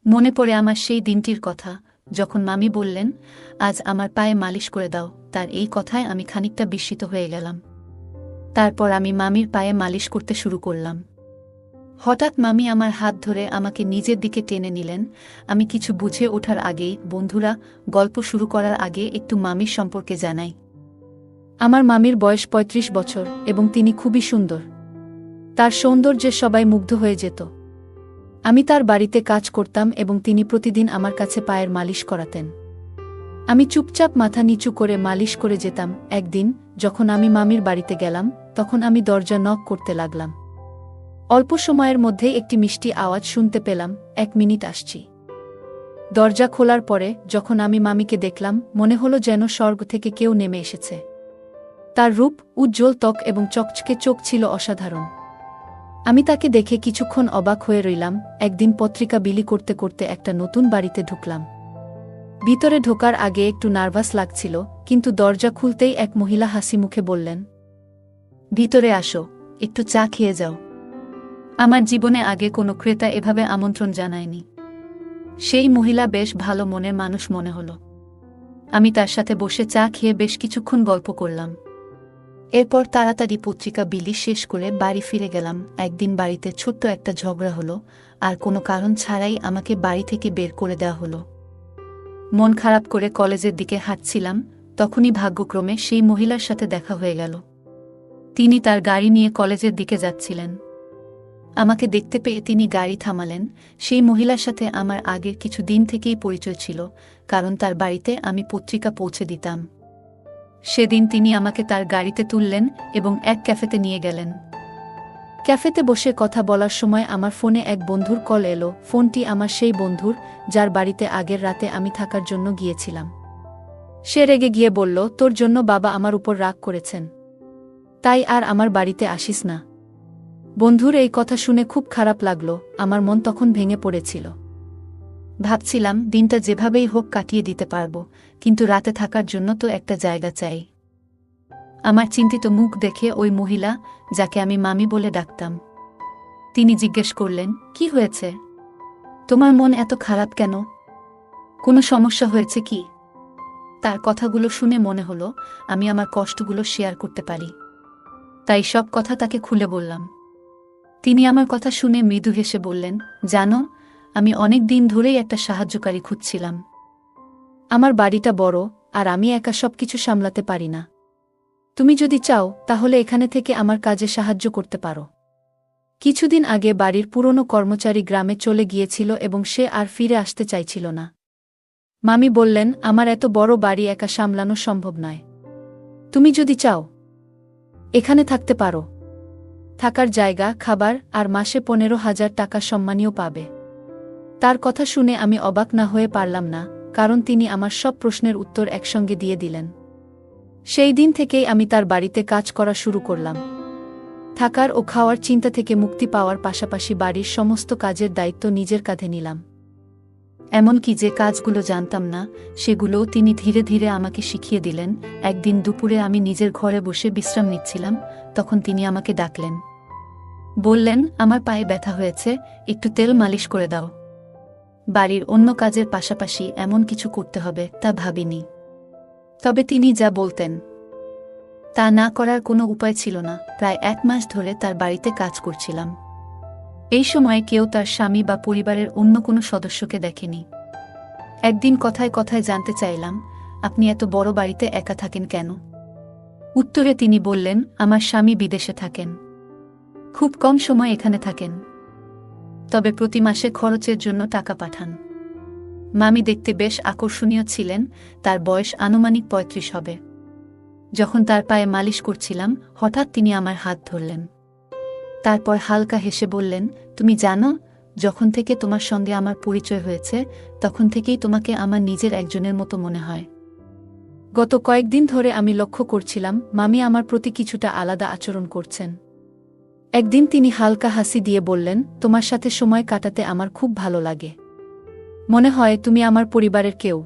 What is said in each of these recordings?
মনে পড়ে আমার সেই দিনটির কথা, যখন মামি বললেন, আজ আমার পায়ে মালিশ করে দাও। তার এই কথায় আমি খানিকটা বিস্মিত হয়ে গেলাম। তারপর আমি মামির পায়ে মালিশ করতে শুরু করলাম। হঠাৎ মামি আমার হাত ধরে আমাকে নিজের দিকে টেনে নিলেন। আমি কিছু বুঝে ওঠার আগেই, বন্ধুরা, গল্প শুরু করার আগে একটু মামির সম্পর্কে জানাই। আমার মামির বয়স ৩৫ বছর এবং তিনি খুবই সুন্দর। তার সৌন্দর্যে সবাই মুগ্ধ হয়ে যেত। আমি তার বাড়িতে কাজ করতাম এবং তিনি প্রতিদিন আমার কাছে পায়ের মালিশ করাতেন। আমি চুপচাপ মাথা নিচু করে মালিশ করে যেতাম। একদিন যখন আমি মামির বাড়িতে গেলাম, তখন আমি দরজা নক করতে লাগলাম। অল্প সময়ের মধ্যে একটি মিষ্টি আওয়াজ শুনতে পেলাম, ১ মিনিট আসছি। দরজা খোলার পরে যখন আমি মামিকে দেখলাম, মনে হলো যেন স্বর্গ থেকে কেউ নেমে এসেছে। তার রূপ, উজ্জ্বল ত্বক এবং চকচকে চোখ ছিল অসাধারণ। আমি তাকে দেখে কিছুক্ষণ অবাক হয়ে রইলাম। একদিন পত্রিকা বিলি করতে করতে একটা নতুন বাড়িতে ঢুকলাম। ভিতরে ঢোকার আগে একটু নার্ভাস লাগছিল, কিন্তু দরজা খুলতেই এক মহিলা হাসি মুখে বললেন, ভিতরে আসো, একটু চা খেয়ে যাও। আমার জীবনে আগে কোনো ক্রেতা এভাবে আমন্ত্রণ জানায়নি। সেই মহিলা বেশ ভালো মনের মানুষ মনে হলো। আমি তার সাথে বসে চা খেয়ে বেশ কিছুক্ষণ গল্প করলাম। এরপর তাড়াতাড়ি পত্রিকা বিলি শেষ করে বাড়ি ফিরে গেলাম। একদিন বাড়িতে ছোট্ট একটা ঝগড়া হলো, আর কোনো কারণ ছাড়াই আমাকে বাড়ি থেকে বের করে দেওয়া হলো। মন খারাপ করে কলেজের দিকে হাঁটছিলাম, তখনই ভাগ্যক্রমে সেই মহিলার সাথে দেখা হয়ে গেল। তিনি তার গাড়ি নিয়ে কলেজের দিকে যাচ্ছিলেন। আমাকে দেখতে পেয়ে তিনি গাড়ি থামালেন। সেই মহিলার সাথে আমার আগের কিছু দিন থেকেই পরিচয় ছিল, কারণ তার বাড়িতে আমি পত্রিকা পৌঁছে দিতাম। সেদিন তিনি আমাকে তার গাড়িতে তুললেন এবং এক ক্যাফেতে নিয়ে গেলেন। ক্যাফেতে বসে কথা বলার সময় আমার ফোনে এক বন্ধুর কল এলো। ফোনটি আমার সেই বন্ধুর, যার বাড়িতে আগের রাতে আমি থাকার জন্য গিয়েছিলাম। সে রেগে গিয়ে বলল, তোর জন্য বাবা আমার উপর রাগ করেছেন, তাই আর আমার বাড়িতে আসিস না। বন্ধুর এই কথা শুনে খুব খারাপ লাগলো। আমার মন তখন ভেঙে পড়েছিল। ভাবছিলাম দিনটা যেভাবেই হোক কাটিয়ে দিতে পারবো, কিন্তু রাতে থাকার জন্য তো একটা জায়গা চাই। আমার চিন্তিত মুখ দেখে ওই মহিলা, যাকে আমি মামি বলে ডাকতাম, তিনি জিজ্ঞেস করলেন, কি হয়েছে? তোমার মন এত খারাপ কেন? কোনো সমস্যা হয়েছে কি? তার কথাগুলো শুনে মনে হলো আমি আমার কষ্টগুলো শেয়ার করতে পারি। তাই সব কথা তাকে খুলে বললাম। তিনি আমার কথা শুনে মৃদু হেসে বললেন, জানো, আমি অনেক দিন ধরেই একটা সাহায্যকারী খুঁজছিলাম। আমার বাড়িটা বড়, আর আমি একা সবকিছু সামলাতে পারি না। তুমি যদি চাও তাহলে এখানে থেকে আমার কাজে সাহায্য করতে পারো। কিছুদিন আগে বাড়ির পুরনো কর্মচারী গ্রামে চলে গিয়েছিল এবং সে আর ফিরে আসতে চাইছিল না। মামি বললেন, আমার এত বড় বাড়ি একা সামলানো সম্ভব নয়। তুমি যদি চাও এখানে থাকতে পারো। থাকার জায়গা, খাবার আর মাসে ১৫,০০০ টাকা সম্মানীয় পাবে। তার কথা শুনে আমি অবাক না হয়ে পারলাম না, কারণ তিনি আমার সব প্রশ্নের উত্তর একসঙ্গে দিয়ে দিলেন। সেই দিন থেকেই আমি তার বাড়িতে কাজ করা শুরু করলাম। থাকার ও খাওয়ার চিন্তা থেকে মুক্তি পাওয়ার পাশাপাশি বাড়ির সমস্ত কাজের দায়িত্ব নিজের কাঁধে নিলাম। এমনকি যে কাজগুলো জানতাম না, সেগুলোও তিনি ধীরে ধীরে আমাকে শিখিয়ে দিলেন। একদিন দুপুরে আমি নিজের ঘরে বসে বিশ্রাম নিচ্ছিলাম, তখন তিনি আমাকে ডাকলেন। বললেন, আমার পায়ে ব্যথা হয়েছে, একটু তেল মালিশ করে দাও। বাড়ির অন্য কাজের পাশাপাশি এমন কিছু করতে হবে তা ভাবিনি। তবে তিনি যা বলতেন তা না করার কোনো উপায় ছিল না। প্রায় ১ মাস ধরে তার বাড়িতে কাজ করছিলাম। এই সময়ে কেউ তার স্বামী বা পরিবারের অন্য কোনো সদস্যকে দেখেনি। একদিন কথায় কথায় জানতে চাইলাম, আপনি এত বড় বাড়িতে একা থাকেন কেন? উত্তরে তিনি বললেন, আমার স্বামী বিদেশে থাকেন, খুব কম সময় এখানে থাকেন, তবে প্রতি মাসে খরচের জন্য টাকা পাঠান। মামি দেখতে বেশ আকর্ষণীয় ছিলেন, তার বয়স আনুমানিক ৩৫ হবে। যখন তার পায়ে মালিশ করছিলাম, হঠাৎ তিনি আমার হাত ধরলেন। তারপর হালকা হেসে বললেন, তুমি জানো, যখন থেকে তোমার সঙ্গে আমার পরিচয় হয়েছে, তখন থেকেই তোমাকে আমার নিজের একজনের মতো মনে হয়। গত কয়েকদিন ধরে আমি লক্ষ্য করছিলাম মামি আমার প্রতি কিছুটা আলাদা আচরণ করছেন। একদিন তিনি হালকা হাসি দিয়ে বললেন, তোমার সাথে সময় কাটাতে আমার খুব ভালো লাগে। মনে হয় তুমি আমার পরিবারের কেউ।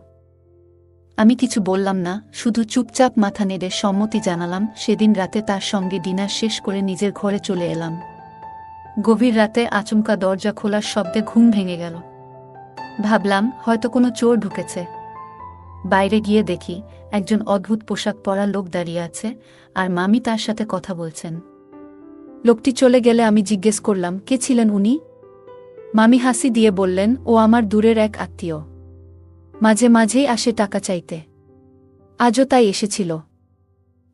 আমি কিছু বললাম না, শুধু চুপচাপ মাথা নেড়ে সম্মতি জানালাম। সেদিন রাতে তার সঙ্গে ডিনার শেষ করে নিজের ঘরে চলে এলাম। গভীর রাতে আচমকা দরজা খোলার শব্দে ঘুম ভেঙে গেল। ভাবলাম হয়তো কোনো চোর ঢুকেছে। বাইরে গিয়ে দেখি একজন অদ্ভুত পোশাক পরা লোক দাঁড়িয়ে আছে, আর মামি তার সাথে কথা বলছেন। লোকটি চলে গেলে আমি জিজ্ঞেস করলাম, কে ছিলেন উনি? মামি হাসি দিয়ে বললেন, ও আমার দূরের এক আত্মীয়। মাঝে মাঝেই আসে টাকা চাইতে। আজও তাই এসেছিল।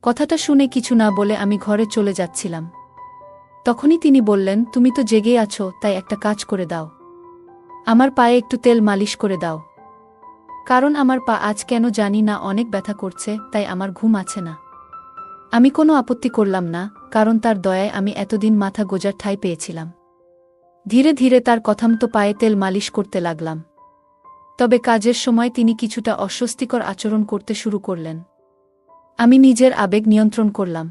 কথাটা শুনে কিছু না বলে আমি ঘরে চলে যাচ্ছিলাম। তখনই তিনি বললেন, তুমি তো জেগেই আছো, তাই একটা কাজ করে দাও। আমার পায়ে একটু তেল মালিশ করে দাও। কারণ আমার পা আজ কেন জানি না অনেক ব্যথা করছে, তাই আমার ঘুম আছে না। আমি কোনো আপত্তি করলাম না, কারণ তার দয়ায় আমি এতদিন মাথা গোজার ঠাঁই পেয়েছিলাম। ধীরে ধীরে তার কথামতো পায়ে তেল মালিশ করতে লাগলাম। তবে কাজের সময় তিনি কিছুটা অস্বস্তিকর আচরণ করতে শুরু করলেন। আমি নিজের আবেগ নিয়ন্ত্রণ করলাম।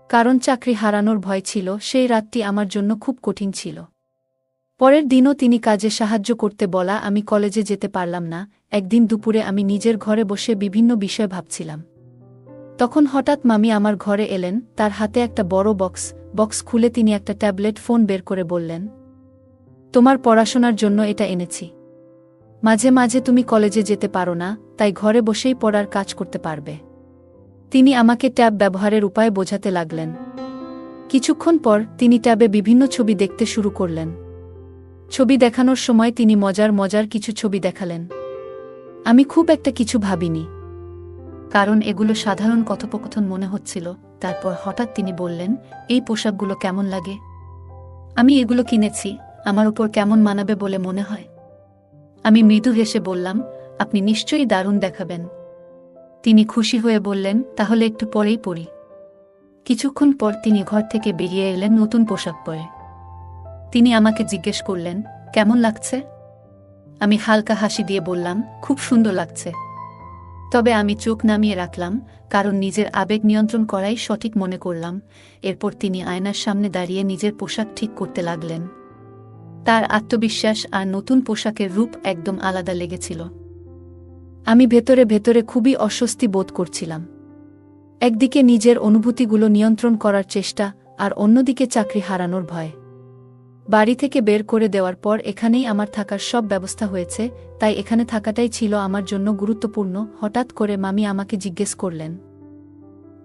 কারণ চাকরি হারানোর ভয় ছিল, সেই রাতটি আমার জন্য খুব কঠিন ছিল। পরের দিনও তিনি কাজে সাহায্য করতে বলা আমি কলেজে যেতে পারলাম না। একদিন দুপুরে আমি নিজের ঘরে বসে বিভিন্ন বিষয় ভাবছিলাম। তখন হঠাৎ মামি আমার ঘরে এলেন, তার হাতে একটা বড় বক্স খুলে তিনি একটা ট্যাবলেট ফোন বের করে বললেন, তোমার পড়াশোনার জন্য এটা এনেছি। মাঝে মাঝে তুমি কলেজে যেতে পারো না, তাই ঘরে বসেই পড়ার কাজ করতে পারবে। তিনি আমাকে ট্যাব ব্যবহারের উপায় বোঝাতে লাগলেন। কিছুক্ষণ পর তিনি ট্যাবে বিভিন্ন ছবি দেখতে শুরু করলেন। ছবি দেখানোর সময় তিনি মজার কিছু ছবি দেখালেন। আমি খুব একটা কিছু ভাবিনি, কারণ এগুলো সাধারণ কথোপকথন মনে হচ্ছিল। তারপর হঠাৎ তিনি বললেন, এই পোশাকগুলো কেমন লাগে? আমি এগুলো কিনেছি, আমার উপর কেমন মানাবে বলে মনে হয়? আমি মৃদু হেসে বললাম, আপনি নিশ্চয়ই দারুণ দেখাবেন। তিনি খুশি হয়ে বললেন, তাহলে একটু পরেই পরি। কিছুক্ষণ পর তিনি ঘর থেকে বেরিয়ে এলেন নতুন পোশাক পরে। তিনি আমাকে জিজ্ঞেস করলেন, কেমন লাগছে? আমি হালকা হাসি দিয়ে বললাম, খুব সুন্দর লাগছে। তবে আমি চোখ নামিয়ে রাখলাম, কারণ নিজের আবেগ নিয়ন্ত্রণ করাই সঠিক মনে করলাম। এরপর তিনি আয়নার সামনে দাঁড়িয়ে নিজের পোশাক ঠিক করতে লাগলেন। তার আত্মবিশ্বাস আর নতুন পোশাকের রূপ একদম আলাদা লেগেছিল। আমি ভেতরে ভেতরে খুবই অস্বস্তি বোধ করছিলাম। একদিকে নিজের অনুভূতিগুলো নিয়ন্ত্রণ করার চেষ্টা, আর অন্যদিকে চাকরি হারানোর ভয়। বাড়ি থেকে বের করে দেওয়ার পর এখানেই আমার থাকার সব ব্যবস্থা হয়েছে, তাই এখানে থাকাটাই ছিল আমার জন্য গুরুত্বপূর্ণ। হঠাৎ করে মামি আমাকে জিজ্ঞেস করলেন,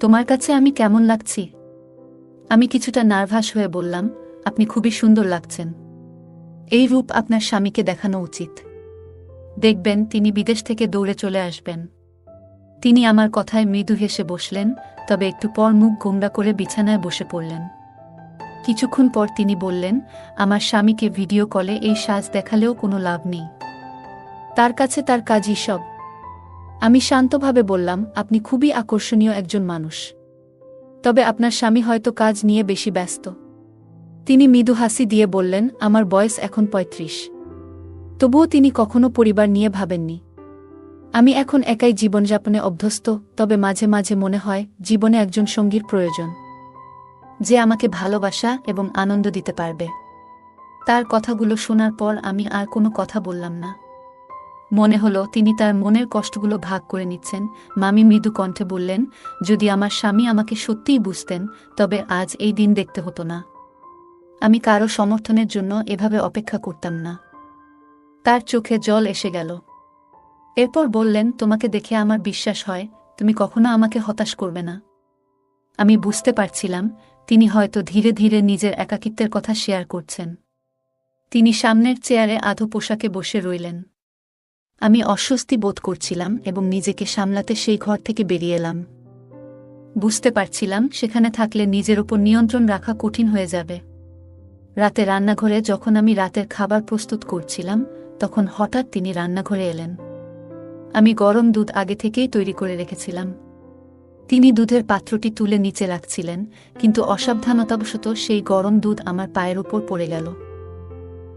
তোমার কাছে আমি কেমন লাগছি? আমি কিছুটা নার্ভাস হয়ে বললাম, আপনি খুবই সুন্দর লাগছেন। এই রূপ আপনার স্বামীকে দেখানো উচিত। দেখবেন তিনি বিদেশ থেকে দৌড়ে চলে আসবেন। তিনি আমার কথায় মৃদু হেসে বসলেন, তবে একটু পর মুখ গোমড়া করে বিছানায় বসে পড়লেন। কিছুক্ষণ পর তিনি বললেন, আমার স্বামীকে ভিডিও কলে এই সাজ দেখালেও কোনো লাভ নেই। তার কাছে তার কাজই সব। আমি শান্তভাবে বললাম, আপনি খুবই আকর্ষণীয় একজন মানুষ। তবে আপনার স্বামী হয়তো কাজ নিয়ে বেশি ব্যস্ত। তিনি মৃদু হাসি দিয়ে বললেন, আমার বয়স এখন ৩৫। তবুও তিনি কখনো পরিবার নিয়ে ভাবেননি। আমি এখন একাই জীবনযাপনে অভ্যস্ত, তবে মাঝে মাঝে মনে হয় জীবনে একজন সঙ্গীর প্রয়োজন, যে আমাকে ভালোবাসা এবং আনন্দ দিতে পারবে। তার কথাগুলো শোনার পর আমি আর কোনো কথা বললাম না। মনে হলো তিনি তার মনের কষ্টগুলো ভাগ করে নিচ্ছেন। মামি মৃদু কণ্ঠে বললেন, যদি আমার স্বামী আমাকে সত্যিই বুঝতেন, তবে আজ এই দিন দেখতে হতো না। আমি কারো সমর্থনের জন্য এভাবে অপেক্ষা করতাম না। তার চোখে জল এসে গেল। এরপর বললেন, তোমাকে দেখে আমার বিশ্বাস হয় তুমি কখনো আমাকে হতাশ করবে না। আমি বুঝতে পারছিলাম তিনি হয়তো ধীরে ধীরে নিজের একাকিত্বের কথা শেয়ার করছেন। তিনি সামনের চেয়ারে আধো পোশাকে বসে রইলেন। আমি অস্বস্তি বোধ করছিলাম এবং নিজেকে সামলাতে সেই ঘর থেকে বেরিয়ে এলাম। বুঝতে পারছিলাম সেখানে থাকলে নিজের ওপর নিয়ন্ত্রণ রাখা কঠিন হয়ে যাবে। রাতে রান্নাঘরে যখন আমি রাতের খাবার প্রস্তুত করছিলাম, তখন হঠাৎ তিনি রান্নাঘরে এলেন। আমি গরম দুধ আগে থেকেই তৈরি করে রেখেছিলাম। তিনি দুধের পাত্রটি তুলে নিচে রাখছিলেন, কিন্তু অসাবধানতাবশত সেই গরম দুধ আমার পায়ের উপর পড়ে গেল।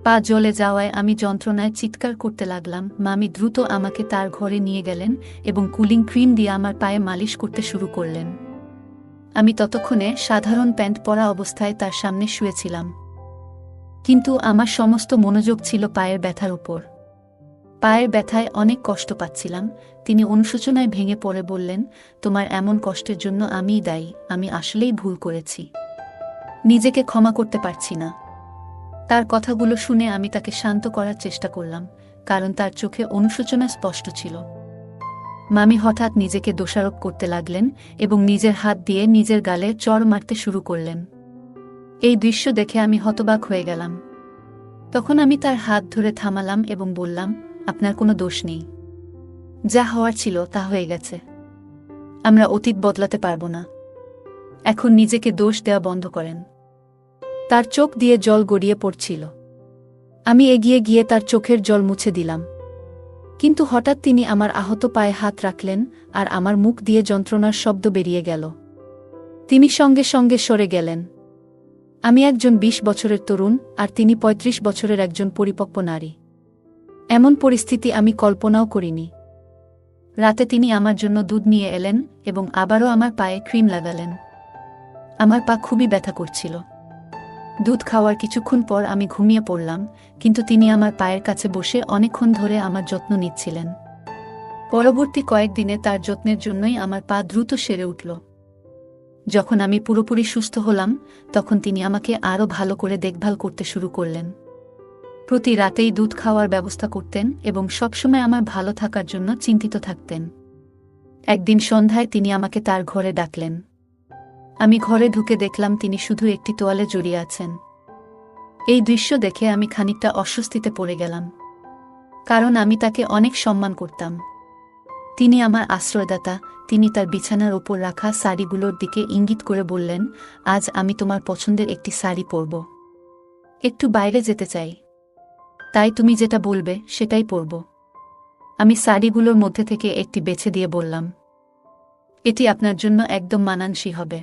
পা জ্বলে যাওয়ায় আমি যন্ত্রণায় চিৎকার করতে লাগলাম। মামি দ্রুত আমাকে তার ঘরে নিয়ে গেলেন এবং কুলিং ক্রিম দিয়ে আমার পায়ে মালিশ করতে শুরু করলেন। আমি ততক্ষণে সাধারণ প্যান্ট পরা অবস্থায় তার সামনে শুয়েছিলাম, কিন্তু আমার সমস্ত মনোযোগ ছিল পায়ের ব্যথার উপর। পায়ের ব্যথায় অনেক কষ্ট পাচ্ছিলাম। তিনি অনুশোচনায় ভেঙে পড়ে বললেন, তোমার এমন কষ্টের জন্য আমিই দায়ী। আমি আসলেই ভুল করেছি, নিজেকে ক্ষমা করতে পারছি না। তার কথাগুলো শুনে আমি তাকে শান্ত করার চেষ্টা করলাম, কারণ তার চোখে অনুশোচনা স্পষ্ট ছিল। মামি হঠাৎ নিজেকে দোষারোপ করতে লাগলেন এবং নিজের হাত দিয়ে নিজের গালে চড় মারতে শুরু করলেন। এই দৃশ্য দেখে আমি হতবাক হয়ে গেলাম। তখন আমি তার হাত ধরে থামালাম এবং বললাম, আপনার কোনো দোষ নেই। যা হওয়ার ছিল তা হয়ে গেছে। আমরা অতীত বদলাতে পারব না। এখন নিজেকে দোষ দেওয়া বন্ধ করেন। তার চোখ দিয়ে জল গড়িয়ে পড়ছিল। আমি এগিয়ে গিয়ে তার চোখের জল মুছে দিলাম। কিন্তু হঠাৎ তিনি আমার আহত পায়ে হাত রাখলেন আর আমার মুখ দিয়ে যন্ত্রণার শব্দ বেরিয়ে গেল। তিনি সঙ্গে সঙ্গে সরে গেলেন। আমি একজন ২০ বছরের তরুণ আর তিনি ৩৫ বছরের একজন পরিপক্ব নারী। এমন পরিস্থিতি আমি কল্পনাও করিনি। রাতে তিনি আমার জন্য দুধ নিয়ে এলেন এবং আবারও আমার পায়ে ক্রিম লাগালেন। আমার পা খুবই ব্যথা করছিল। দুধ খাওয়ার কিছুক্ষণ পর আমি ঘুমিয়ে পড়লাম, কিন্তু তিনি আমার পায়ের কাছে বসে অনেকক্ষণ ধরে আমার যত্ন নিচ্ছিলেন। পরবর্তী কয়েকদিনে তার যত্নের জন্যই আমার পা দ্রুত সেরে উঠল। যখন আমি পুরোপুরি সুস্থ হলাম, তখন তিনি আমাকে আরও ভালো করে দেখভাল করতে শুরু করলেন। প্রতি রাতেই দুধ খাওয়ার ব্যবস্থা করতেন এবং সবসময় আমার ভালো থাকার জন্য চিন্তিত থাকতেন। একদিন সন্ধ্যায় তিনি আমাকে তার ঘরে ডাকলেন। আমি ঘরে ঢুকে দেখলাম তিনি শুধু একটি তোয়ালে জড়িয়ে আছেন। এই দৃশ্য দেখে আমি খানিকটা অস্বস্তিতে পড়ে গেলাম, কারণ আমি তাকে অনেক সম্মান করতাম। তিনি আমার আশ্রয়দাতা। তিনি তার বিছানার ওপর রাখা শাড়িগুলোর দিকে ইঙ্গিত করে বললেন, আজ আমি তোমার পছন্দের একটি শাড়ি পরব। একটু বাইরে যেতে চাই, তাই তুমি যেটা বলবে সেটাই পরব। আমি শাড়িগুলোর মধ্যে থেকে একটি বেছে দিয়ে বললাম, এটি আপনার জন্য একদম মানানসই হবে।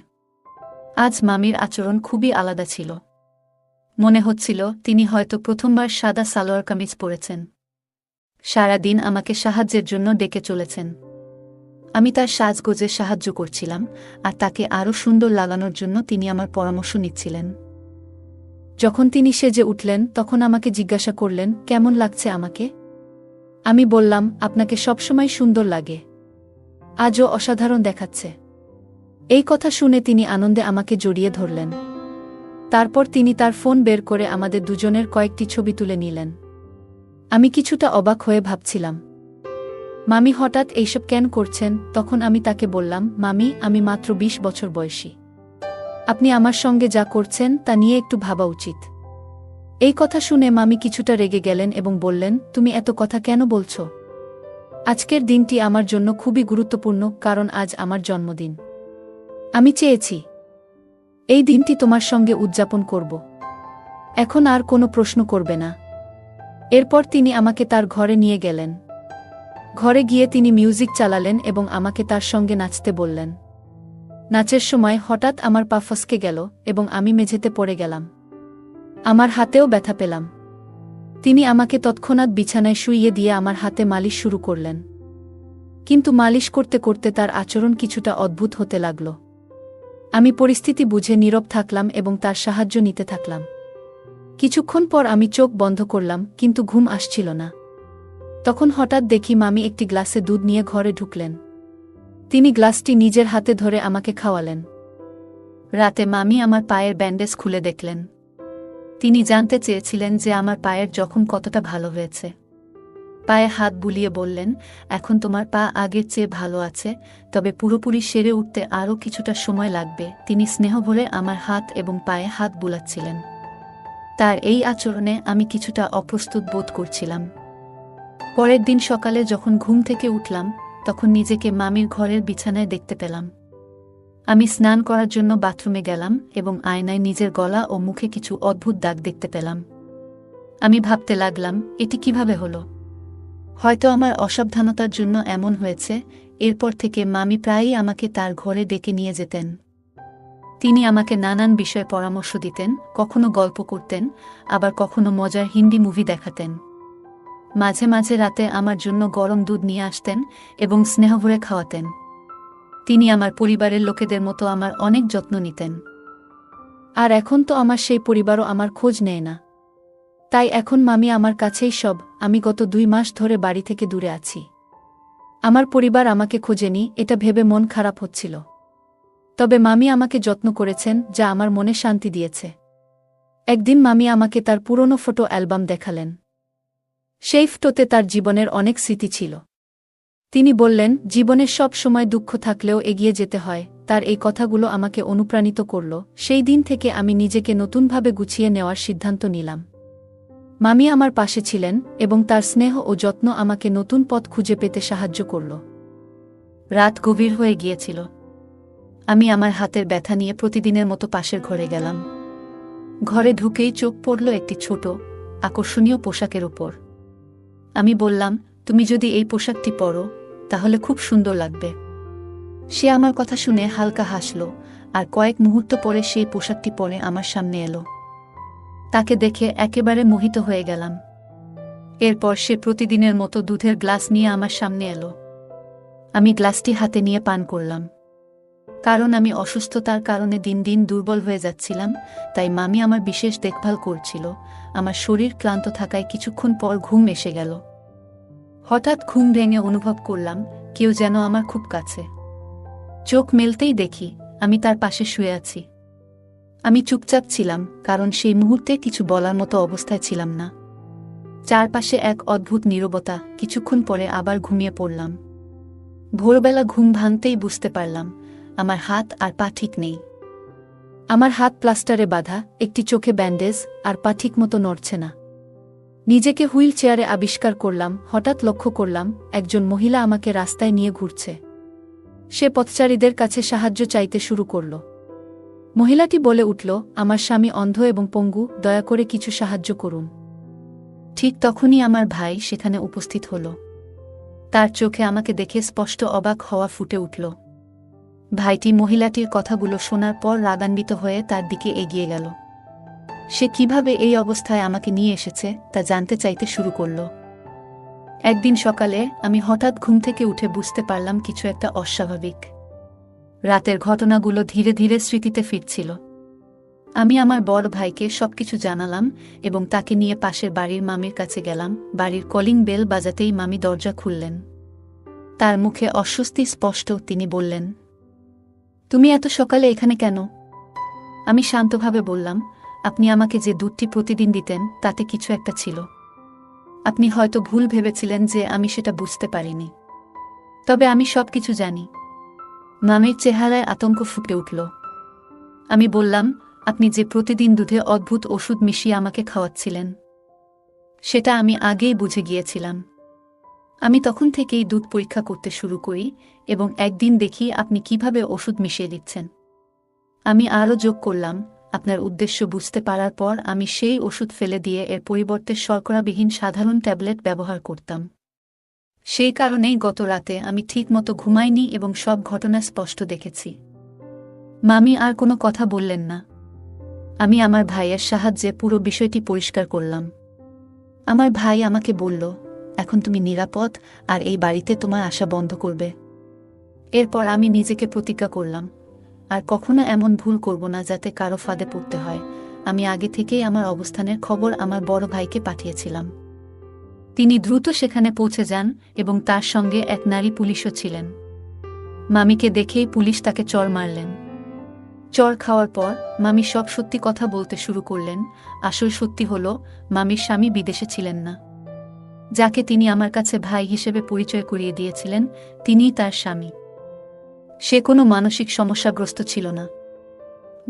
আজ মামির আচরণ খুবই আলাদা ছিল। মনে হচ্ছিল তিনি হয়তো প্রথমবার সাদা সালোয়ার কামিজ পরেছেন। সারা দিন আমাকে সাহায্যের জন্য ডেকে চলেছেন। আমি তার সাজগোজে সাহায্য করছিলাম আর তাকে আরও সুন্দর লাগানোর জন্য তিনি আমার পরামর্শ নিচ্ছিলেন। যখন তিনি সেজে উঠলেন, তখন আমাকে জিজ্ঞাসা করলেন, কেমন লাগছে আমাকে? আমি বললাম, আপনাকে সবসময় সুন্দর লাগে, আজও অসাধারণ দেখাচ্ছে। এই কথা শুনে তিনি আনন্দে আমাকে জড়িয়ে ধরলেন। তারপর তিনি তার ফোন বের করে আমাদের দুজনের কয়েকটি ছবি তুলে নিলেন। আমি কিছুটা অবাক হয়ে ভাবছিলাম, মামি হঠাৎ এইসব কেন করছেন? তখন আমি তাকে বললাম, মামি, আমি মাত্র ২০ বছর বয়সী। আপনি আমার সঙ্গে যা করছেন তা নিয়ে একটু ভাবা উচিত। এই কথা শুনে মামি কিছুটা রেগে গেলেন এবং বললেন, তুমি এত কথা কেন বলছো? আজকের দিনটি আমার জন্য খুবই গুরুত্বপূর্ণ, কারণ আজ আমার জন্মদিন। আমি চেয়েছি এই দিনটি তোমার সঙ্গে উদযাপন করব। এখন আর কোনো প্রশ্ন করবে না। এরপর তিনি আমাকে তার ঘরে নিয়ে গেলেন। ঘরে গিয়ে তিনি মিউজিক চালালেন এবং আমাকে তার সঙ্গে নাচতে বললেন। নাচের সময় হঠাৎ আমার পা ফসকে গেল এবং আমি মেঝেতে পড়ে গেলাম। আমার হাতেও ব্যথা পেলাম। তিনি আমাকে তৎক্ষণাৎ বিছানায় শুইয়ে দিয়ে আমার হাতে মালিশ শুরু করলেন। কিন্তু মালিশ করতে করতে তার আচরণ কিছুটা অদ্ভুত হতে লাগল। আমি পরিস্থিতি বুঝে নীরব থাকলাম এবং তার সাহায্য নিতে থাকলাম। কিছুক্ষণ পর আমি চোখ বন্ধ করলাম, কিন্তু ঘুম আসছিল না। তখন হঠাৎ দেখি মামি একটি গ্লাসে দুধ নিয়ে ঘরে ঢুকলেন। তিনি গ্লাসটি নিজের হাতে ধরে আমাকে খাওয়ালেন। রাতে মামি আমার পায়ের ব্যান্ডেজ খুলে দেখলেন। তিনি জানতে চেয়েছিলেন যে আমার পায়ের জখম কতটা ভালো হয়েছে। পায়ে হাত বুলিয়ে বললেন, এখন তোমার পা আগের চেয়ে ভালো আছে, তবে পুরোপুরি সেরে উঠতে আরও কিছুটা সময় লাগবে। তিনি স্নেহ ভরে আমার হাত এবং পায়ে হাত বুলাচ্ছিলেন। তার এই আচরণে আমি কিছুটা অপ্রস্তুত বোধ করছিলাম। পরের দিন সকালে যখন ঘুম থেকে উঠলাম, তখন নিজেকে মামির ঘরের বিছানায় দেখতে পেলাম। আমি স্নান করার জন্য বাথরুমে গেলাম এবং আয়নায় নিজের গলা ও মুখে কিছু অদ্ভুত দাগ দেখতে পেলাম। আমি ভাবতে লাগলাম, এটি কিভাবে হলো? হয়তো আমার অসাবধানতার জন্য এমন হয়েছে। এরপর থেকে মামি প্রায়ই আমাকে তার ঘরে ডেকে নিয়ে যেতেন। তিনি আমাকে নানান বিষয়ে পরামর্শ দিতেন, কখনো গল্প করতেন, আবার কখনো মজার হিন্দি মুভি দেখাতেন। মাঝে মাঝে রাতে আমার জন্য গরম দুধ নিয়ে আসতেন এবং স্নেহ ভরে খাওয়াতেন। তিনি আমার পরিবারের লোকেদের মতো আমার অনেক যত্ন নিতেন। আর এখন তো আমার সেই পরিবারও আমার খোঁজ নেয় না। তাই এখন মামি আমার কাছেই সব। আমি গত ২ মাস ধরে বাড়ি থেকে দূরে আছি। আমার পরিবার আমাকে খোঁজেনি, এটা ভেবে মন খারাপ হচ্ছিল। তবে মামি আমাকে যত্ন করেছেন, যা আমার মনে শান্তি দিয়েছে। একদিন মামি আমাকে তার পুরনো ফটো অ্যালবাম দেখালেন। সেই ফটোতে তার জীবনের অনেক স্মৃতি ছিল। তিনি বললেন, জীবনের সব সময় দুঃখ থাকলেও এগিয়ে যেতে হয়। তার এই কথাগুলো আমাকে অনুপ্রাণিত করল। সেই দিন থেকে আমি নিজেকে নতুনভাবে গুছিয়ে নেওয়ার সিদ্ধান্ত নিলাম। মামি আমার পাশে ছিলেন এবং তার স্নেহ ও যত্ন আমাকে নতুন পথ খুঁজে পেতে সাহায্য করল। রাত গভীর হয়ে গিয়েছিল। আমি আমার হাতের ব্যথা নিয়ে প্রতিদিনের মতো পাশের ঘরে গেলাম। ঘরে ঢুকেই চোখ পড়ল একটি ছোট, আকর্ষণীয় পোশাকের উপর। আমি বললাম, তুমি যদি এই পোশাকটি পরো তাহলে খুব সুন্দর লাগবে। সে আমার কথা শুনে হালকা হাসল, আর কয়েক মুহূর্ত পরে সেই পোশাকটি পরে আমার সামনে এলো। তাকে দেখে একেবারে মোহিত হয়ে গেলাম। এরপর সে প্রতিদিনের মতো দুধের গ্লাস নিয়ে আমার সামনে এলো। আমি গ্লাসটি হাতে নিয়ে পান করলাম। কারণ আমি অসুস্থতার কারণে দিন দিন দুর্বল হয়ে যাচ্ছিলাম, তাই মামি আমার বিশেষ দেখভাল করছিল। আমার শরীর ক্লান্ত থাকায় কিছুক্ষণ পর ঘুম এসে গেল। হঠাৎ ঘুম ভেঙে অনুভব করলাম কেউ যেন আমার খুব কাছে। চোখ মেলতেই দেখি আমি তার পাশে শুয়ে আছি। আমি চুপচাপ ছিলাম, কারণ সেই মুহূর্তে কিছু বলার মতো অবস্থায় ছিলাম না। চারপাশে এক অদ্ভুত নীরবতা। কিছুক্ষণ পরে আবার ঘুমিয়ে পড়লাম। ভোরবেলা ঘুম ভাঙতেই বুঝতে পারলাম আমার হাত আর পা ঠিক নেই। আমার হাত প্লাস্টারে বাঁধা, একটি চোখে ব্যান্ডেজ, আর পা ঠিক মতো নড়ছে না। নিজেকে হুইল চেয়ারে আবিষ্কার করলাম। হঠাৎ লক্ষ্য করলাম একজন মহিলা আমাকে রাস্তায় নিয়ে ঘুরছে। সে পথচারীদের কাছে সাহায্য চাইতে শুরু করল। মহিলাটি বলে উঠল, আমার স্বামী অন্ধ এবং পঙ্গু, দয়া করে কিছু সাহায্য করুন। ঠিক তখনই আমার ভাই সেখানে উপস্থিত হল। তার চোখে আমাকে দেখে স্পষ্ট অবাক হওয়া ফুটে উঠল। ভাইটি মহিলাটির কথাগুলো শোনার পর রাগান্বিত হয়ে তার দিকে এগিয়ে গেল। সে কিভাবে এই অবস্থায় আমাকে নিয়ে এসেছে তা জানতে চাইতে শুরু করল। একদিন সকালে আমি হঠাৎ ঘুম থেকে উঠে বুঝতে পারলাম কিছু একটা অস্বাভাবিক। রাতের ঘটনাগুলো ধীরে ধীরে স্মৃতিতে ফিরছিল। আমি আমার বড় ভাইকে সবকিছু জানালাম এবং তাকে নিয়ে পাশের বাড়ির মামির কাছে গেলাম। বাড়ির কলিং বেল বাজাতেই মামি দরজা খুললেন। তার মুখে অস্বস্তি স্পষ্ট। তিনি বললেন, তুমি এত সকালে এখানে কেন? আমি শান্তভাবে বললাম, আপনি আমাকে যে দুধটি প্রতিদিন দিতেন তাতে কিছু একটা ছিল। আপনি হয়তো ভুল ভেবেছিলেন যে আমি সেটা বুঝতে পারিনি। তবে আমি সবকিছু জানি। মামির চেহারায় আতঙ্ক ফুটে উঠল। আমি বললাম, আপনি যে প্রতিদিন দুধে অদ্ভুত ওষুধ মিশিয়ে আমাকে খাওয়াচ্ছিলেন সেটা আমি আগেই বুঝে গিয়েছিলাম। আমি তখন থেকেই দুধ পরীক্ষা করতে শুরু করি এবং একদিন দেখি আপনি কিভাবে ওষুধ মিশিয়ে দিচ্ছেন। আমি আরও যোগ করলাম, আপনার উদ্দেশ্য বুঝতে পারার পর আমি সেই ওষুধ ফেলে দিয়ে এর পরিবর্তে শর্করাবিহীন সাধারণ ট্যাবলেট ব্যবহার করতাম। সেই কারণেই গত রাতে আমি ঠিকমতো ঘুমাইনি এবং সব ঘটনা স্পষ্ট দেখেছি। মামি আর কোনো কথা বললেন না। আমি আমার ভাইয়ের সাহায্যে পুরো বিষয়টি পরিষ্কার করলাম। আমার ভাই আমাকে বলল, এখন তুমি নিরাপদ আর এই বাড়িতে তোমার আসা বন্ধ করবে। এরপর আমি নিজেকে প্রতিজ্ঞা করলাম, আর কখনো এমন ভুল করব না যাতে কারো ফাঁদে পড়তে হয়। আমি আগে থেকেই আমার অবস্থানের খবর আমার বড় ভাইকে পাঠিয়েছিলাম। তিনি দ্রুত সেখানে পৌঁছে যান এবং তার সঙ্গে এক নারী পুলিশও ছিলেন। মামিকে দেখেই পুলিশ তাকে চড় মারলেন। চড় খাওয়ার পর মামি সব সত্যি কথা বলতে শুরু করলেন। আসল সত্যি হলো, মামির স্বামী বিদেশে ছিলেন না। যাকে তিনি আমার কাছে ভাই হিসেবে পরিচয় করিয়ে দিয়েছিলেন তিনিই তার স্বামী। সে কোনো মানসিক সমস্যাগ্রস্ত ছিল না,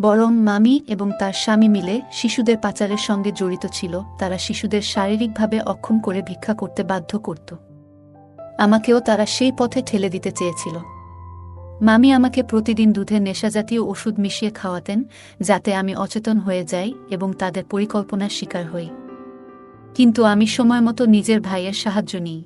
বরং মামি এবং তার স্বামী মিলে শিশুদের পাচারের সঙ্গে জড়িত ছিল। তারা শিশুদের শারীরিকভাবে অক্ষম করে ভিক্ষা করতে বাধ্য করত। আমাকেও তারা সেই পথে ঠেলে দিতে চেয়েছিল। মামি আমাকে প্রতিদিন দুধে নেশাজাতীয় ওষুধ মিশিয়ে খাওয়াতেন যাতে আমি অচেতন হয়ে যাই এবং তাদের পরিকল্পনার শিকার হই। কিন্তু আমি সময়মতো নিজের ভাইয়ের সাহায্য নিই।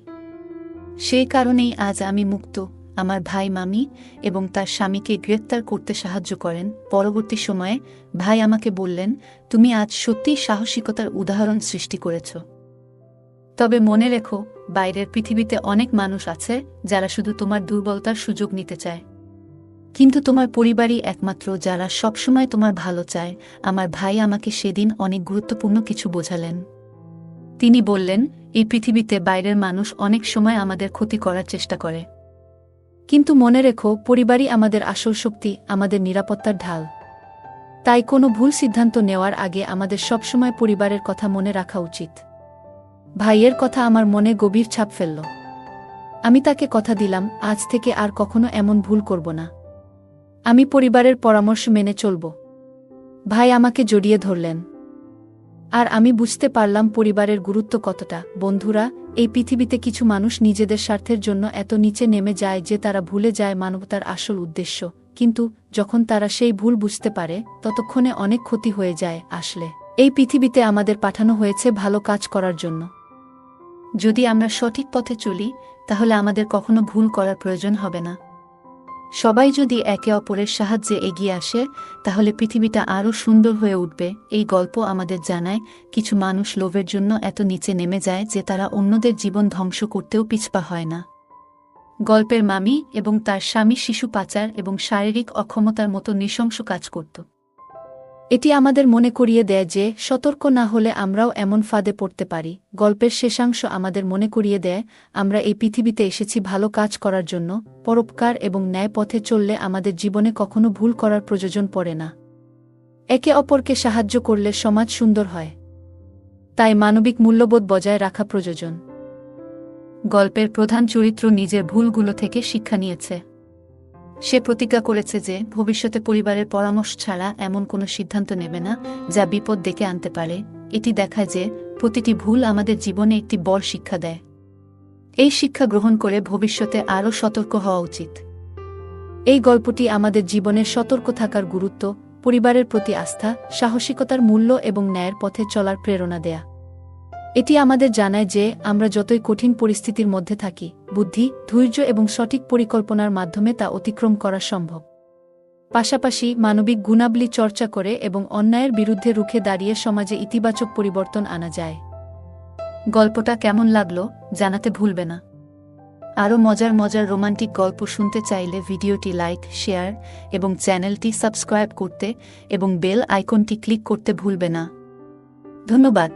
সেই কারণেই আজ আমি মুক্ত। আমার ভাই মামি এবং তার স্বামীকে গ্রেপ্তার করতে সাহায্য করেন। পরবর্তী সময়ে ভাই আমাকে বললেন, তুমি আজ সত্যিই সাহসিকতার উদাহরণ সৃষ্টি করেছ। তবে মনে রেখো, বাইরের পৃথিবীতে অনেক মানুষ আছে যারা শুধু তোমার দুর্বলতার সুযোগ নিতে চায়, কিন্তু তোমার পরিবারই একমাত্র যারা সবসময় তোমার ভালো চায়। আমার ভাই আমাকে সেদিন অনেক গুরুত্বপূর্ণ কিছু বোঝালেন। তিনি বললেন, এই পৃথিবীতে বাইরের মানুষ অনেক সময় আমাদের ক্ষতি করার চেষ্টা করে, কিন্তু মনে রেখো, পরিবারই আমাদের আসল শক্তি, আমাদের নিরাপত্তার ঢাল। তাই কোনো ভুল সিদ্ধান্ত নেওয়ার আগে আমাদের সবসময় পরিবারের কথা মনে রাখা উচিত। ভাইয়ের কথা আমার মনে গভীর ছাপ ফেলল। আমি তাকে কথা দিলাম, আজ থেকে আর কখনো এমন ভুল করব না। আমি পরিবারের পরামর্শ মেনে চলব। ভাই আমাকে জড়িয়ে ধরলেন। আর আমি বুঝতে পারলাম পরিবারের গুরুত্ব কতটা। বন্ধুরা, এই পৃথিবীতে কিছু মানুষ নিজেদের স্বার্থের জন্য এত নিচে নেমে যায় যে তারা ভুলে যায় মানবতার আসল উদ্দেশ্য। কিন্তু যখন তারা সেই ভুল বুঝতে পারে, ততক্ষণে অনেক ক্ষতি হয়ে যায়। আসলে এই পৃথিবীতে আমাদের পাঠানো হয়েছে ভালো কাজ করার জন্য। যদি আমরা সঠিক পথে চলি, তাহলে আমাদের কখনো ভুল করার প্রয়োজন হবে না। সবাই যদি একে অপরের সাহায্যে এগিয়ে আসে, তাহলে পৃথিবীটা আরও সুন্দর হয়ে উঠবে। এই গল্প আমাদের জানায়, কিছু মানুষ লোভের জন্য এত নিচে নেমে যায় যে তারা অন্যদের জীবন ধ্বংস করতেও পিছপা হয় না। গল্পের মামি এবং তার স্বামী শিশু পাচার এবং শারীরিক অক্ষমতার মতো নৃশংস কাজ করত। এটি আমাদের মনে করিয়ে দেয় যে সতর্ক না হলে আমরাও এমন ফাঁদে পড়তে পারি। গল্পের শেষাংশ আমাদের মনে করিয়ে দেয়, আমরা এই পৃথিবীতে এসেছি ভালো কাজ করার জন্য। পরোপকার এবং ন্যায় পথে চললে আমাদের জীবনে কখনো ভুল করার প্রয়োজন পড়ে না। একে অপরকে সাহায্য করলে সমাজ সুন্দর হয়। তাই মানবিক মূল্যবোধ বজায় রাখা প্রয়োজন। গল্পের প্রধান চরিত্র নিজের ভুলগুলো থেকে শিক্ষা নিয়েছে। সে প্রতিজ্ঞা করেছে যে ভবিষ্যতে পরিবারের পরামর্শ ছাড়া এমন কোনো সিদ্ধান্ত নেবে না যা বিপদ ডেকে আনতে পারে। এটি দেখায় যে প্রতিটি ভুল আমাদের জীবনে একটি বড় শিক্ষা দেয়। এই শিক্ষা গ্রহণ করে ভবিষ্যতে আরও সতর্ক হওয়া উচিত। এই গল্পটি আমাদের জীবনের সতর্ক থাকার গুরুত্ব, পরিবারের প্রতি আস্থা, সাহসিকতার মূল্য এবং ন্যায়ের পথে চলার প্রেরণা দেয়া। এটি আমাদের জানায় যে আমরা যতই কঠিন পরিস্থিতির মধ্যে থাকি, বুদ্ধি, ধৈর্য এবং সঠিক পরিকল্পনার মাধ্যমে তা অতিক্রম করা সম্ভব। পাশাপাশি মানবিক গুণাবলী চর্চা করে এবং অন্যায়ের বিরুদ্ধে রুখে দাঁড়িয়ে সমাজে ইতিবাচক পরিবর্তন আনা যায়। গল্পটা কেমন লাগলো জানাতে ভুলবে না। আরও মজার মজার রোমান্টিক গল্প শুনতে চাইলে ভিডিওটি লাইক, শেয়ার এবং চ্যানেলটি সাবস্ক্রাইব করতে এবং বেল আইকনটি ক্লিক করতে ভুলবে না। ধন্যবাদ।